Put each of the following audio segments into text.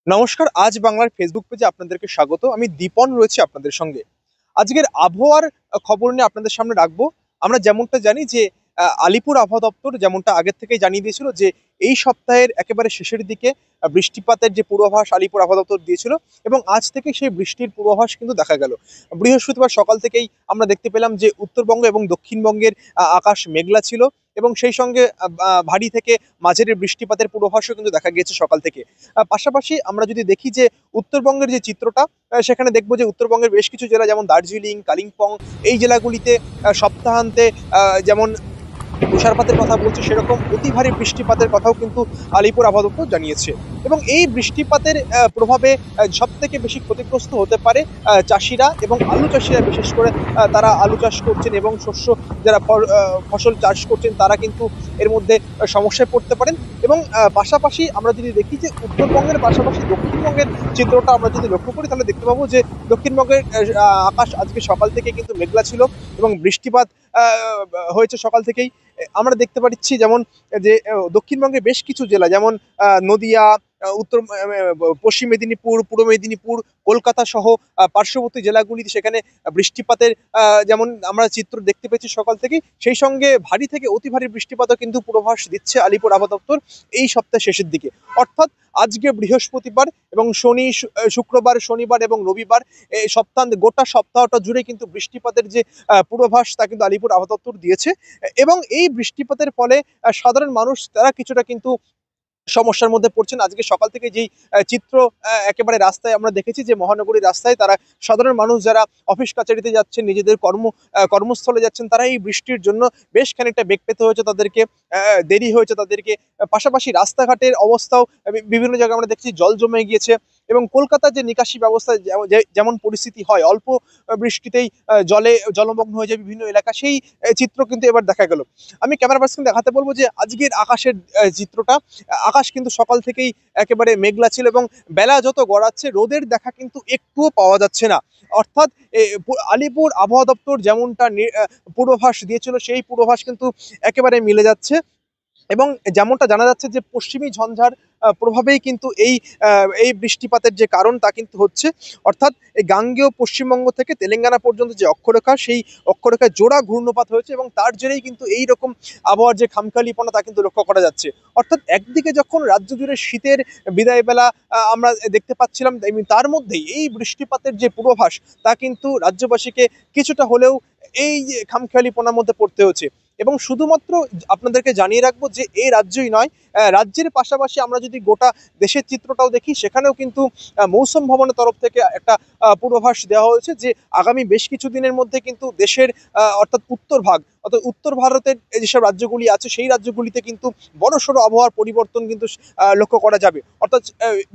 নমস্কার। আজ বাংলার ফেসবুক পেজে আপনাদেরকে স্বাগত। আমি দীপন রয়েছি আপনাদের সঙ্গে। আজকের আবহাওয়ার খবর নিয়ে আপনাদের সামনে রাখবো। আমরা যেমনটা জানি যে আলিপুর আবহাওয়া দপ্তর যেমনটা আগের থেকেই জানিয়ে দিয়েছিল যে এই সপ্তাহের একেবারে শেষের দিকে বৃষ্টিপাতের যে পূর্বাভাস আলিপুর আবহাওয়া দপ্তর দিয়েছিল এবং আজ থেকে সেই বৃষ্টির পূর্বাভাস কিন্তু দেখা গেল। বৃহস্পতিবার সকাল থেকেই আমরা দেখতে পেলাম যে উত্তরবঙ্গ এবং দক্ষিণবঙ্গের আকাশ মেঘলা ছিল এবং সেই সঙ্গে ভারী থেকে মাঝারি বৃষ্টিপাতের পূর্বাভাসও কিন্তু দেখা গিয়েছে সকাল থেকে। পাশাপাশি আমরা যদি দেখি যে উত্তরবঙ্গের যে চিত্রটা সেখানে দেখবো যে উত্তরবঙ্গের বেশ কিছু জেলা যেমন দার্জিলিং, কালিম্পং এই জেলাগুলিতে সপ্তাহান্তে যেমন তুষারপাতের কথা বলছে সেরকম অতি ভারী বৃষ্টিপাতের কথাও কিন্তু আলিপুর আবহাওয়া দপ্তর জানিয়েছে। এবং এই বৃষ্টিপাতের প্রভাবে সব থেকে বেশি ক্ষতিগ্রস্ত হতে পারে চাষিরা এবং আলু চাষিরা, বিশেষ করে তারা আলু চাষ করছেন এবং শস্য যারা ফসল চাষ করছেন তারা কিন্তু এর মধ্যে সমস্যায় পড়তে পারেন। এবং পাশাপাশি আমরা যদি দেখি যে উত্তরবঙ্গের পাশাপাশি দক্ষিণবঙ্গের চিত্রটা আমরা যদি লক্ষ্য করি তাহলে দেখতে পাবো যে দক্ষিণবঙ্গের আকাশ আজকে সকাল থেকে কিন্তু মেঘলা ছিল এবং বৃষ্টিপাত হয়েছে সকাল থেকেই। আমরা দেখতে পাচ্ছি যেমন যে দক্ষিণবঙ্গের বেশ কিছু জেলা যেমন নদিয়া, উত্তর পশ্চিম মেদিনীপুর, পূর্ব মেদিনীপুর, কলকাতা সহ পার্শ্ববর্তী জেলাগুলিতে সেখানে বৃষ্টিপাতের যেমন আমরা চিত্র দেখতে পেয়েছি সকাল থেকেই, সেই সঙ্গে ভারী থেকে অতি ভারী বৃষ্টিপাতও কিন্তু পূর্বাভাস দিচ্ছে আলিপুর আবহাওয়া দপ্তর এই সপ্তাহের শেষের দিকে। অর্থাৎ আজকে বৃহস্পতিবার এবং শুক্রবার, শনিবার এবং রবিবার এই গোটা সপ্তাহটা জুড়ে কিন্তু বৃষ্টিপাতের যে পূর্বাভাস তা কিন্তু আলিপুর আবহাওয়া দপ্তর দিয়েছে। এবং এই বৃষ্টিপাতের ফলে সাধারণ মানুষ তারা কিছুটা কিন্তু সমস্যার মধ্যে পড়ছেন। আজকে সকাল থেকে যেই চিত্র একেবারে রাস্তায় আমরা দেখেছি যে মহানগরীর রাস্তায় তারা সাধারণ মানুষ যারা অফিস কাচারিতে যাচ্ছেন, নিজেদের কর্মস্থলে যাচ্ছেন, তারা এই বৃষ্টির জন্য বেশ খানিকটা বেগ পেতে হয়েছে তাদেরকে, দেরি হয়েছে তাদেরকে। পাশাপাশি রাস্তাঘাটের অবস্থাও বিভিন্ন জায়গায় আমরা দেখছি জল জমে গিয়েছে। এবং কলকাতার যে নিকাশি ব্যবস্থা যেমন পরিস্থিতি হয় অল্প বৃষ্টিতেই জলে জলমগ্ন হয়ে যায় বিভিন্ন এলাকা, সেই চিত্র কিন্তু এবার দেখা গেল। আমি ক্যামেরা পার্সনকে দেখাতে বলবো যে আজকের আকাশের চিত্রটা। আকাশ কিন্তু সকাল থেকেই একেবারে মেঘলা ছিল এবং বেলা যত গড়াচ্ছে রোদের দেখা কিন্তু একটুও পাওয়া যাচ্ছে না। অর্থাৎ আলিপুর আবহাওয়া দপ্তর যেমনটা পূর্বাভাস দিয়েছিল সেই পূর্বাভাস কিন্তু একেবারে মিলে যাচ্ছে। এবং যেমনটা জানা যাচ্ছে যে পশ্চিমী ঝঞ্ঝার প্রভাবেই কিন্তু এই বৃষ্টিপাতের যে কারণ তা কিন্তু হচ্ছে। অর্থাৎ এই গাঙ্গেয় পশ্চিমবঙ্গ থেকে তেলেঙ্গানা পর্যন্ত যে অক্ষরেখা, সেই অক্ষরেখায় জোড়া ঘূর্ণপাত হয়েছে এবং তার জেরেই কিন্তু এই রকম আবহাওয়ার যে খামখালিপনা তা কিন্তু লক্ষ্য করা যাচ্ছে। অর্থাৎ একদিকে যখন রাজ্য জুড়ে শীতের বিদায় বেলা আমরা দেখতে পাচ্ছিলাম, তার মধ্যেই এই বৃষ্টিপাতের যে পূর্বাভাস তা কিন্তু রাজ্যবাসীকে কিছুটা হলেও এই যে খামখেয়ালিপনার মধ্যে পড়তে হচ্ছে। এবং শুধুমাত্র আপনাদেরকে জানিয়ে রাখবো যে এই রাজ্যই নয়, রাজ্যের পাশাপাশি আমরা যদি গোটা দেশের চিত্রটাও দেখি সেখানেও কিন্তু মৌসুম ভবনের তরফ থেকে একটা পূর্বাভাস দেওয়া হয়েছে যে আগামী বেশ কিছু দিনের মধ্যে কিন্তু দেশের অর্থাৎ উত্তর ভারতের যেসব রাজ্যগুলি আছে সেই রাজ্যগুলিতে কিন্তু বড়সড় আবহাওয়ার পরিবর্তন কিন্তু লক্ষ্য করা যাবে। অর্থাৎ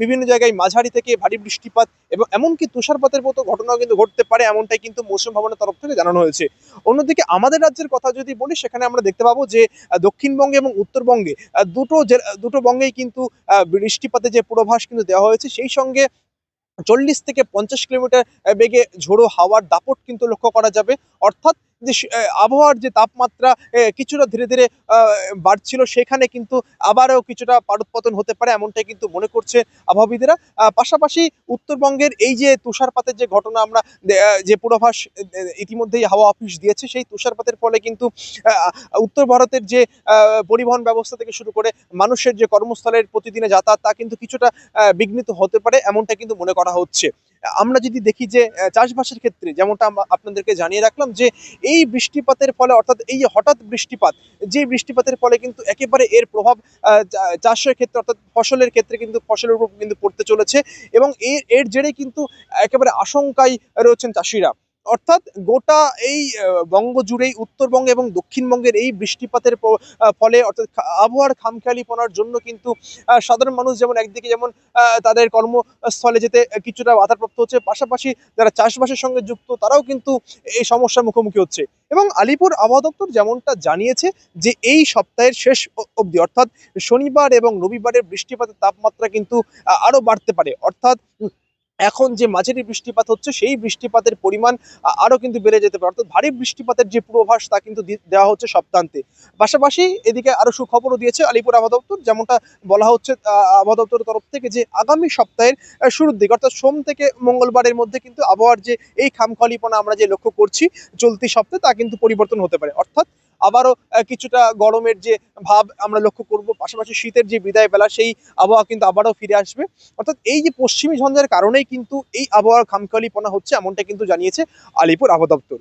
বিভিন্ন জায়গায় মাঝারি থেকে ভারী বৃষ্টিপাত এবং এমনকি তুষারপাতের মতো ঘটনাও কিন্তু ঘটতে পারে, এমনটাই কিন্তু মৌসুম ভবনের তরফ থেকে জানানো হয়েছে। অন্যদিকে আমাদের রাজ্যের কথা যদি বলি সেখানে আমরা দেখতে পাবো যে দক্ষিণবঙ্গে এবং উত্তরবঙ্গে দুটো বঙ্গেই কিন্তু বৃষ্টিপাতের যে পূর্বাভাস কিন্তু দেওয়া হয়েছে, সেই সঙ্গে 40 থেকে 50 কিলোমিটার বেগে ঝোড়ো হাওয়ার দাপট কিন্তু লক্ষ্য করা যাবে। অর্থাৎ যে আবহাওয়ার যে তাপমাত্রা কিছুটা ধীরে ধীরে বাড়ছিল সেখানে কিন্তু আবারও কিছুটা পারদপতন হতে পারে, এমনটাই কিন্তু মনে করছে আবহাওয়াবিদেরা। পাশাপাশি উত্তরবঙ্গের এই যে তুষারপাতের যে ঘটনা আমরা যে পূর্বাভাস ইতিমধ্যেই হাওয়া অফিস দিয়েছে, সেই তুষারপাতের ফলে কিন্তু উত্তর ভারতের যে পরিবহন ব্যবস্থা থেকে শুরু করে মানুষের যে কর্মস্থলের প্রতিদিনে যাতায়াত তা কিন্তু কিছুটা বিঘ্নিত হতে পারে, এমনটা কিন্তু মনে করা হচ্ছে। আমরা যদি দেখি যে চাষবাসের ক্ষেত্রে যেমনটা আমরা আপনাদেরকে জানিয়ে রাখলাম যে এই বৃষ্টিপাতের ফলে, অর্থাৎ এই যে হঠাৎ বৃষ্টিপাত, যে বৃষ্টিপাতের ফলে কিন্তু একেবারে এর প্রভাব চাষের ক্ষেত্রে অর্থাৎ ফসলের ক্ষেত্রে কিন্তু ফসলের উপর কিন্তু পড়তে চলেছে। এবং এর জেরে কিন্তু একেবারে আশঙ্কায় রয়েছেন চাষিরা। অর্থাৎ গোটা এই বঙ্গ জুড়েই উত্তরবঙ্গ এবং দক্ষিণবঙ্গের এই বৃষ্টিপাতের ফলে অর্থাৎ আবহাওয়ার খামখেয়ালিপনার জন্য কিন্তু সাধারণ মানুষ যেমন একদিকে যেমন তাদের কর্মস্থলে যেতে কিছুটা বাধাপ্রাপ্ত হচ্ছে, পাশাপাশি যারা চাষবাসের সঙ্গে যুক্ত তারাও কিন্তু এই সমস্যার মুখোমুখি হচ্ছে। এবং আলিপুর আবহাওয়া দপ্তর যেমনটা জানিয়েছে যে এই সপ্তাহের শেষ অবধি অর্থাৎ শনিবার এবং রবিবারের বৃষ্টিপাতের তাপমাত্রা কিন্তু আরো বাড়তে পারে। অর্থাৎ এখন যে মাঝারি বৃষ্টিপাত হচ্ছে সেই বৃষ্টিপাতের পরিমাণ আরো কিন্তু বেড়ে যেতে পারে, অর্থাৎ ভারী বৃষ্টিপাতের যে পূর্বাভাস তা কিন্তু দেওয়া হচ্ছে সপ্তাহান্তে। পাশাপাশি এদিকে আরো সুখবরও দিয়েছে আলিপুর আবহাওয়া দপ্তর, যেমনটা বলা হচ্ছে আবহাওয়া দপ্তরের তরফ থেকে যে আগামী সপ্তাহের শুরুর দিকে অর্থাৎ সোম থেকে মঙ্গলবারের মধ্যে কিন্তু আবহাওয়ার যে এই খামখলিপনা আমরা যে লক্ষ্য করছি চলতি সপ্তাহে তা কিন্তু পরিবর্তন হতে পারে, অর্থাৎ আবারও কিছুটা গরমের যে ভাব আমরা লক্ষ্য করব, পাশাপাশি শীতের যে বিদায় বেলা সেই আবহাওয়া কিন্তু আবারও ফিরে আসবে। অর্থাৎ এই যে পশ্চিমী ঝঞ্ঝার কারণেই কিন্তু এই আবহাওয়ার খামখেয়ালিপনা হচ্ছে, এমনটা কিন্তু জানিয়েছে আলিপুর আবহাওয়া দপ্তর।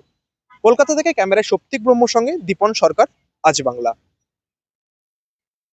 কলকাতা থেকে ক্যামেরায় সৌপ্তিক ব্রহ্মর সঙ্গে দীপন সরকার, আজ বাংলা।